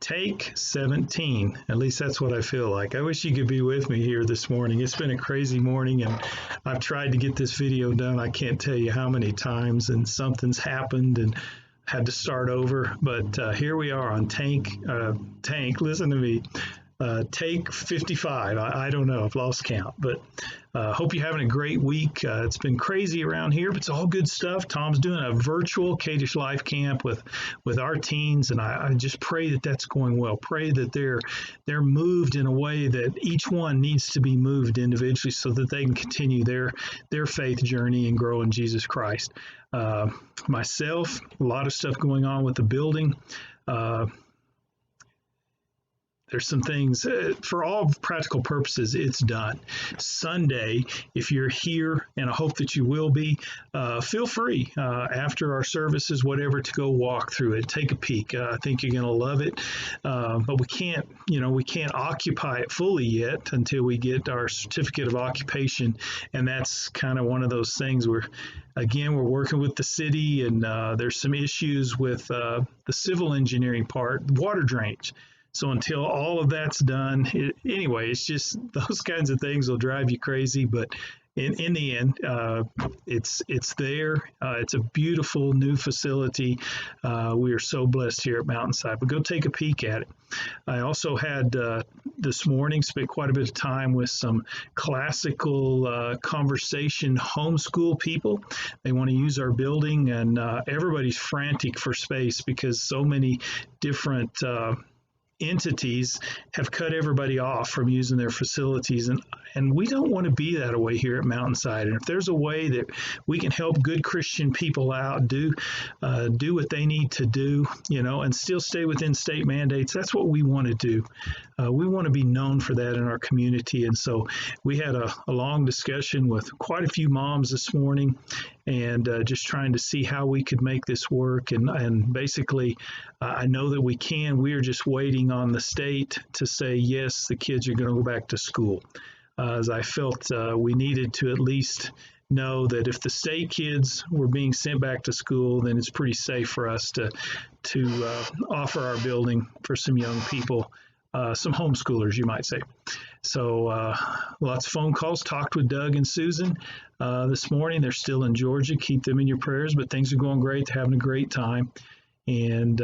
Take 17. At least that's what I feel like. I wish you could be with me here this morning. It's been a crazy morning, and I've tried to get this video done. I can't tell you how many times, and something's happened and had to start over. But here we are on Tank, listen to me. Take 55. I don't know. I've lost count, but hope you're having a great week. It's been crazy around here, but it's all good stuff. Tom's doing a virtual Kadesh Life Camp with our teens, and I just pray that that's going well. Pray that they're moved in a way that each one needs to be moved individually so that they can continue their faith journey and grow in Jesus Christ. Myself, a lot of stuff going on with the building. There's some things, for all practical purposes, it's done. Sunday, if you're here, and I hope that you will be, feel free after our services, whatever, to go walk through it, take a peek. I think you're going to love it, but we can't occupy it fully yet until we get our certificate of occupation, and that's kind of one of those things where, again, we're working with the city, and there's some issues with the civil engineering part, water drainage. So until all of that's done, anyway, it's just those kinds of things will drive you crazy. But in the end, it's there. It's a beautiful new facility. We are so blessed here at Mountainside. But go take a peek at it. I also had this morning spent quite a bit of time with some classical conversation homeschool people. They want to use our building, and everybody's frantic for space because so many different entities have cut everybody off from using their facilities, and we don't want to be that way here at Mountainside. And if there's a way that we can help good Christian people out do what they need to do, and still stay within state mandates, that's what we want to do. We want to be known for that in our community. And so we had a long discussion with quite a few moms this morning, and just trying to see how we could make this work. And basically, I know that we can. We are just waiting on the state to say, yes, the kids are going to go back to school. As I felt we needed to at least know that if the state kids were being sent back to school, then it's pretty safe for us to offer our building for some young people, some homeschoolers, you might say. So lots of phone calls, talked with Doug and Susan this morning. They're still in Georgia. Keep them in your prayers, but things are going great. They're having a great time. And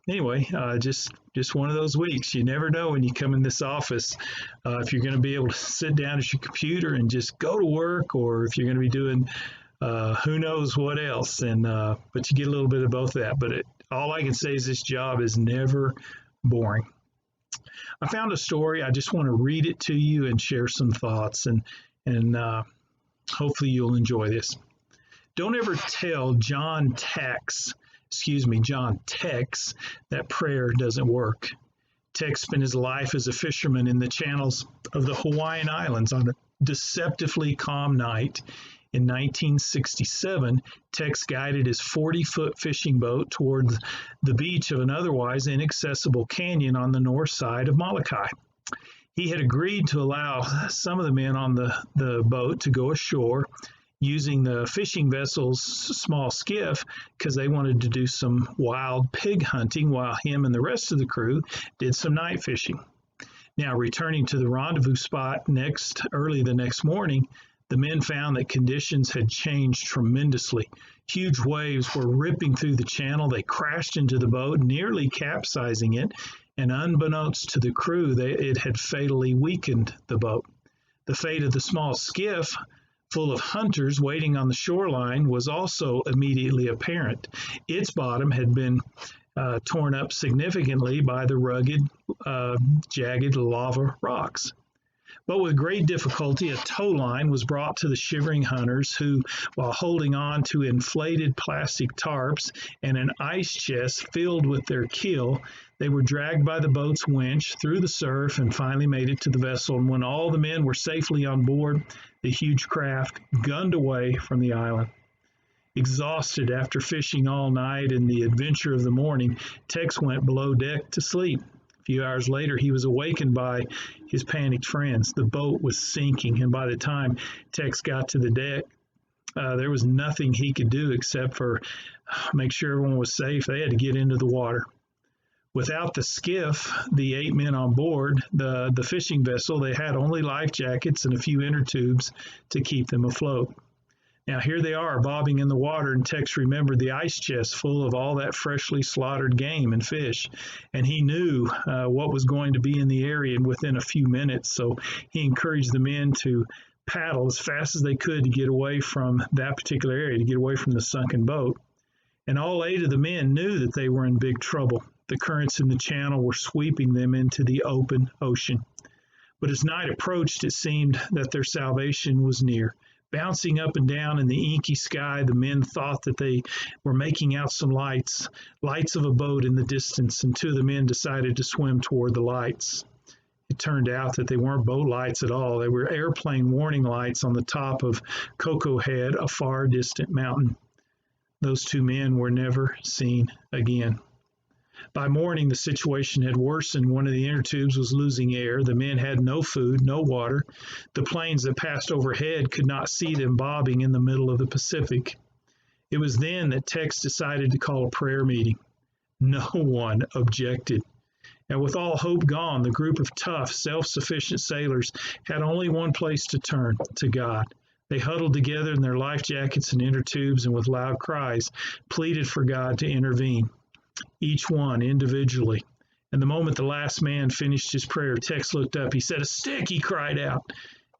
anyway, just one of those weeks. You never know when you come in this office if you're going to be able to sit down at your computer and just go to work, or if you're going to be doing who knows what else. And but you get a little bit of both of that. But all I can say is this job is never boring. I found a story. I just want to read it to you and share some thoughts, and hopefully you'll enjoy this. Don't ever tell John Tex that prayer doesn't work. Tex spent his life as a fisherman in the channels of the Hawaiian Islands. On a deceptively calm night in 1967, Tex guided his 40-foot fishing boat toward the beach of an otherwise inaccessible canyon on the north side of Molokai. He had agreed to allow some of the men on the boat to go ashore using the fishing vessel's small skiff because they wanted to do some wild pig hunting while him and the rest of the crew did some night fishing. Now, returning to the rendezvous spot early the next morning, the men found that conditions had changed tremendously. Huge waves were ripping through the channel. They crashed into the boat, nearly capsizing it, and unbeknownst to the crew, it had fatally weakened the boat. The fate of the small skiff, full of hunters waiting on the shoreline, was also immediately apparent. Its bottom had been torn up significantly by the rugged, jagged lava rocks. But with great difficulty, a tow line was brought to the shivering hunters who, while holding on to inflated plastic tarps and an ice chest filled with their keel, they were dragged by the boat's winch through the surf and finally made it to the vessel. And when all the men were safely on board, the huge craft gunned away from the island. Exhausted after fishing all night and the adventure of the morning, Tex went below deck to sleep. A few hours later, he was awakened by his panicked friends. The boat was sinking, and by the time Tex got to the deck, there was nothing he could do except for make sure everyone was safe. They had to get into the water. Without the skiff, the 8 men on board, the fishing vessel, they had only life jackets and a few inner tubes to keep them afloat. Now here they are bobbing in the water, and Tex remembered the ice chest full of all that freshly slaughtered game and fish, and he knew what was going to be in the area within a few minutes, so he encouraged the men to paddle as fast as they could to get away from that particular area, to get away from the sunken boat. And all 8 of the men knew that they were in big trouble. The currents in the channel were sweeping them into the open ocean. But as night approached, it seemed that their salvation was near. Bouncing up and down in the inky sky, the men thought that they were making out some lights of a boat in the distance, and 2 of the men decided to swim toward the lights. It turned out that they weren't boat lights at all. They were airplane warning lights on the top of Cocoa Head, a far distant mountain. Those 2 men were never seen again. By morning, the situation had worsened. One of the inner tubes was losing air. The men had no food, no water. The planes that passed overhead could not see them bobbing in the middle of the Pacific. It was then that Tex decided to call a prayer meeting. No one objected. And with all hope gone, the group of tough, self-sufficient sailors had only one place to turn, to God. They huddled together in their life jackets and inner tubes, and with loud cries, pleaded for God to intervene. Each one individually. And the moment the last man finished his prayer, Tex looked up. He said, "A stick," he cried out.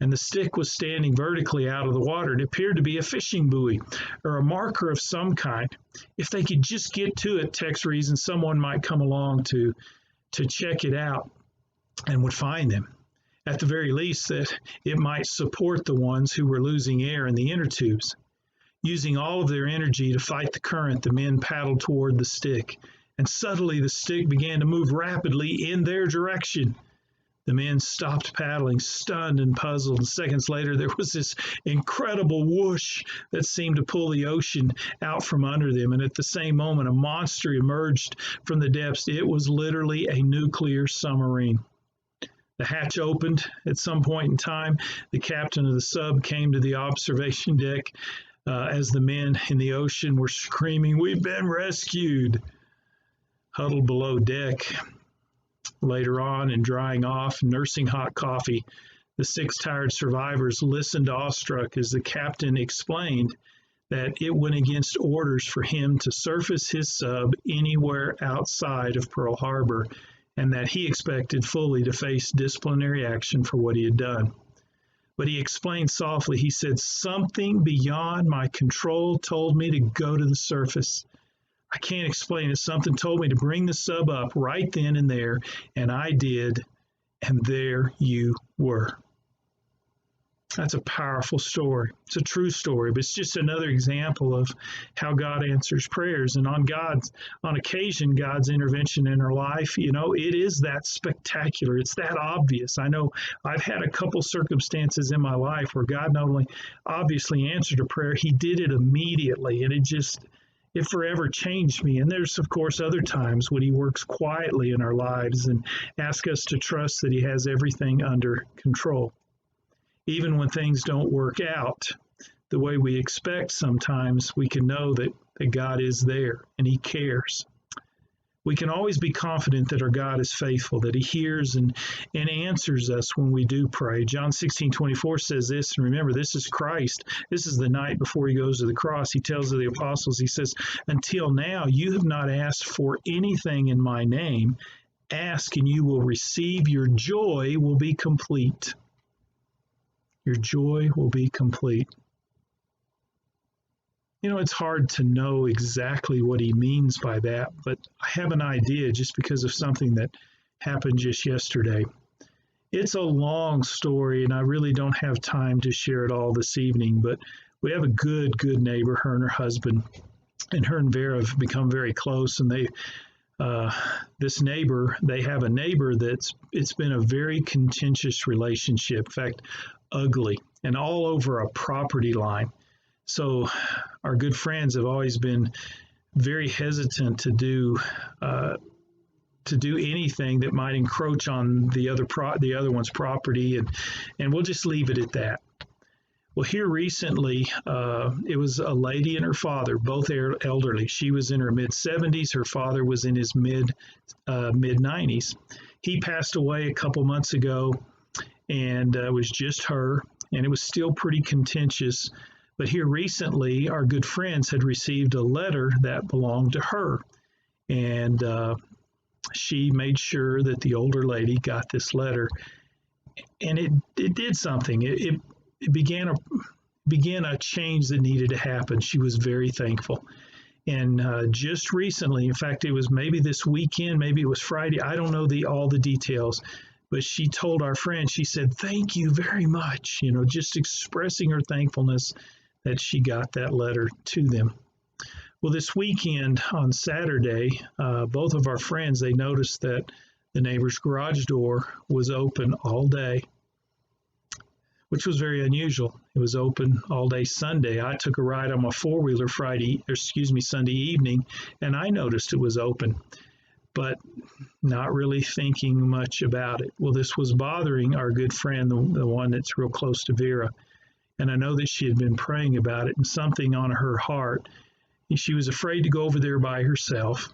And the stick was standing vertically out of the water. It appeared to be a fishing buoy or a marker of some kind. If they could just get to it, Tex reasoned, someone might come along to check it out and would find them. At the very least, that it might support the ones who were losing air in the inner tubes. Using all of their energy to fight the current, the men paddled toward the stick, and suddenly the stick began to move rapidly in their direction. The men stopped paddling, stunned and puzzled, and seconds later there was this incredible whoosh that seemed to pull the ocean out from under them, and at the same moment a monster emerged from the depths. It was literally a nuclear submarine. The hatch opened. At some point in time, the captain of the sub came to the observation deck as the men in the ocean were screaming, "We've been rescued!" Huddled below deck, later on and drying off, nursing hot coffee, the 6 tired survivors listened awestruck as the captain explained that it went against orders for him to surface his sub anywhere outside of Pearl Harbor, and that he expected fully to face disciplinary action for what he had done. But he explained softly, he said, "Something beyond my control told me to go to the surface. I can't explain it. Something told me to bring the sub up right then and there, and I did, and there you were." That's a powerful story. It's a true story, but it's just another example of how God answers prayers. And on occasion, God's intervention in our life, it is that spectacular. It's that obvious. I know I've had a couple circumstances in my life where God not only obviously answered a prayer, he did it immediately. And it forever changed me. And there's, of course, other times when he works quietly in our lives and asks us to trust that he has everything under control. Even when things don't work out the way we expect, sometimes we can know that God is there and he cares. We can always be confident that our God is faithful, that he hears and answers us when we do pray. John 16:24 says this, and remember, this is Christ. This is the night before he goes to the cross. He tells the apostles, he says, "Until now, you have not asked for anything in my name. Ask and you will receive. Your joy will be complete." Your joy will be complete. It's hard to know exactly what he means by that, but I have an idea just because of something that happened just yesterday. It's a long story, and I really don't have time to share it all this evening, but we have a good neighbor, her and her husband, and her and Vera have become very close, and they have a neighbor it's been a very contentious relationship, in fact, ugly, and all over a property line. So our good friends have always been very hesitant to do anything that might encroach on the other one's property, and we'll just leave it at that. Well, here recently, it was a lady and her father, both elderly. She was in her mid 70s. Her father was in his mid 90s. He passed away a couple months ago, and it was just her, and it was still pretty contentious. But here recently, our good friends had received a letter that belonged to her, and she made sure that the older lady got this letter, and it did something. It began a change that needed to happen. She was very thankful. And just recently, in fact, it was maybe this weekend, maybe it was Friday. I don't know all the details, but she told our friend, she said, "Thank you very much." Just expressing her thankfulness that she got that letter to them. Well, this weekend on Saturday, both of our friends, they noticed that the neighbor's garage door was open all day, which was very unusual. It was open all day Sunday. I took a ride on my four-wheeler Sunday evening, and I noticed it was open, but not really thinking much about it. Well, this was bothering our good friend, the one that's real close to Vera, and I know that she had been praying about it, and something on her heart. She was afraid to go over there by herself,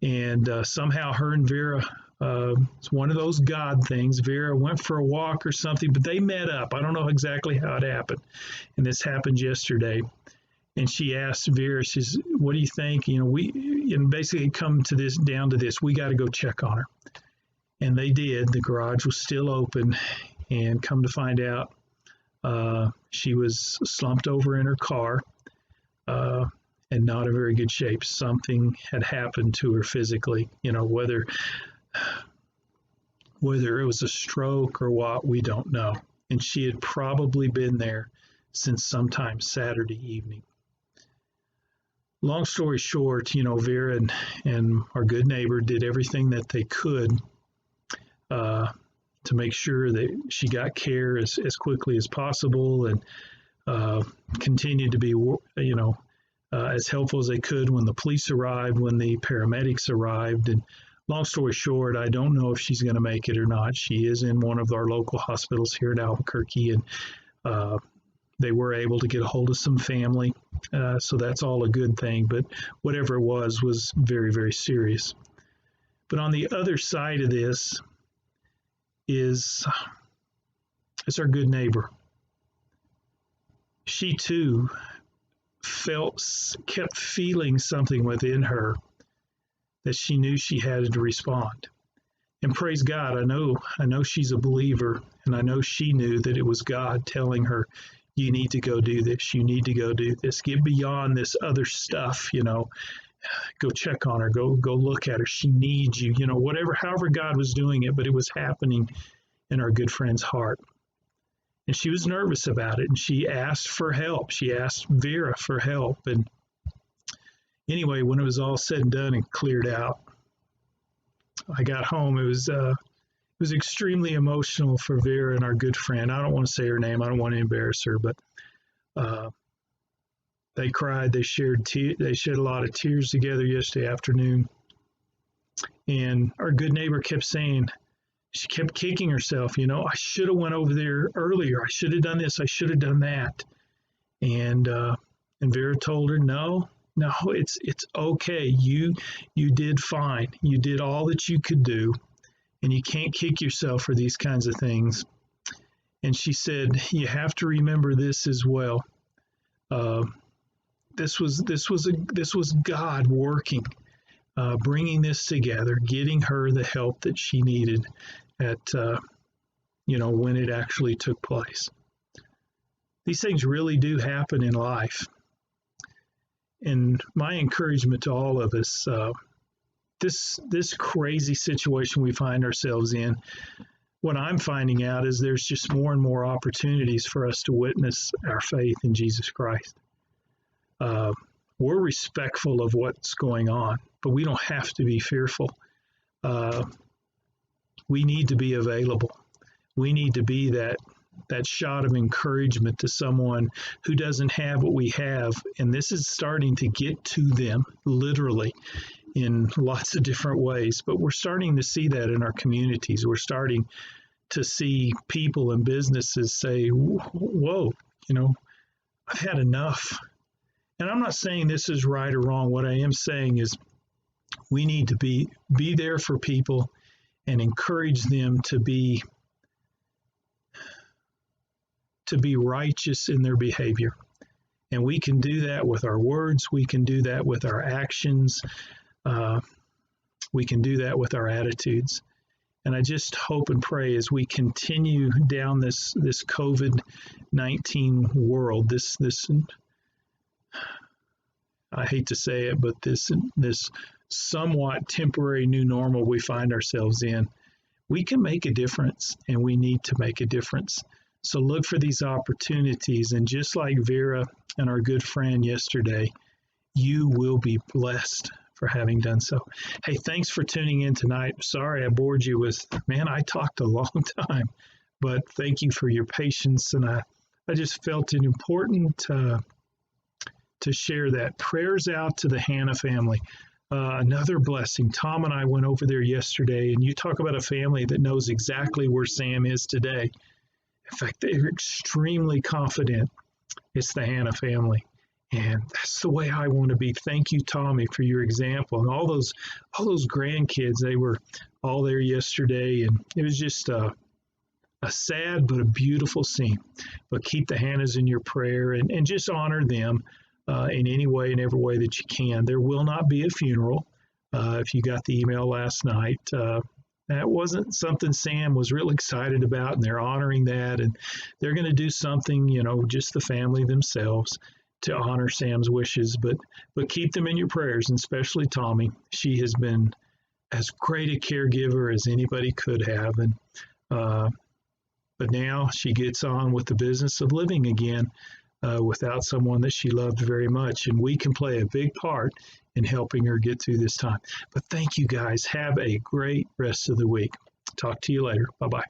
and somehow her and Vera, it's one of those God things. Vera went for a walk or something, but they met up. I don't know exactly how it happened. And this happened yesterday. And she asked Vera, she says, "What do you think?" And basically come down to this, we got to go check on her. And they did. The garage was still open. And come to find out, she was slumped over in her car, and not in very good shape. Something had happened to her physically, whether it was a stroke or what, we don't know. And she had probably been there since sometime Saturday evening. Long story short, Vera and our good neighbor did everything that they could to make sure that she got care as quickly as possible, and continued to be, as helpful as they could when the police arrived, when the paramedics arrived. And long story short, I don't know if she's going to make it or not. She is in one of our local hospitals here in Albuquerque, and they were able to get a hold of some family. So that's all a good thing. But whatever it was very, very serious. But on the other side of this is our good neighbor. She too kept feeling something within her that she knew she had to respond. And praise God, I know she's a believer, and I know she knew that it was God telling her, "You need to go do this. You need to go do this. Get beyond this other stuff, Go check on her. Go look at her. She needs you." However God was doing it, but it was happening in our good friend's heart. And she was nervous about it, and she asked for help. She asked Vera for help. And anyway, when it was all said and done and cleared out, I got home. It was extremely emotional for Vera and our good friend. I don't want to say her name. I don't want to embarrass her, but they cried. They shed a lot of tears together yesterday afternoon. And our good neighbor kept saying, she kept kicking herself, "I should have went over there earlier. I should have done this. I should have done that." And Vera told her, no, it's okay. You did fine. You did all that you could do, and you can't kick yourself for these kinds of things. And she said, "You have to remember this as well. This was God working, bringing this together, getting her the help that she needed at when it actually took place." These things really do happen in life. And my encouragement to all of us, this crazy situation we find ourselves in, what I'm finding out is there's just more and more opportunities for us to witness our faith in Jesus Christ. We're respectful of what's going on, but we don't have to be fearful. We need to be available. We need to be that shot of encouragement to someone who doesn't have what we have. And this is starting to get to them literally in lots of different ways. But we're starting to see that in our communities. We're starting to see people and businesses say, "Whoa, you know, I've had enough. And I'm not saying this is right or wrong. What I am saying is we need to be there for people and encourage them to be righteous in their behavior. And we can do that with our words. We can do that with our actions. We can do that with our attitudes. And I just hope and pray as we continue down this COVID-19 world, this I hate to say it, but this somewhat temporary new normal we find ourselves in, we can make a difference, and we need to make a difference. So look for these opportunities, and just like Vera and our good friend yesterday, you will be blessed for having done so. Hey, thanks for tuning in tonight. Sorry I bored you with, man, I talked a long time, but thank you for your patience. And I just felt it important to share that. Prayers out to the Hannah family. Another blessing. Tom and I went over there yesterday, and you talk about a family that knows exactly where Sam is today. In fact, they're extremely confident it's the Hannah family. And that's the way I want to be. Thank you, Tommy, for your example. And all those grandkids, they were all there yesterday, and it was just a sad but a beautiful scene. But keep the Hannahs in your prayer, and just honor them in any way and every way that you can. There will not be a funeral. If you got the email last night, that wasn't something Sam was real excited about, and they're honoring that. And they're going to do something, just the family themselves, to honor Sam's wishes, but keep them in your prayers, and especially Tommy. She has been as great a caregiver as anybody could have, and but now she gets on with the business of living again without someone that she loved very much, and we can play a big part in helping her get through this time. But thank you guys. Have a great rest of the week. Talk to you later. Bye-bye.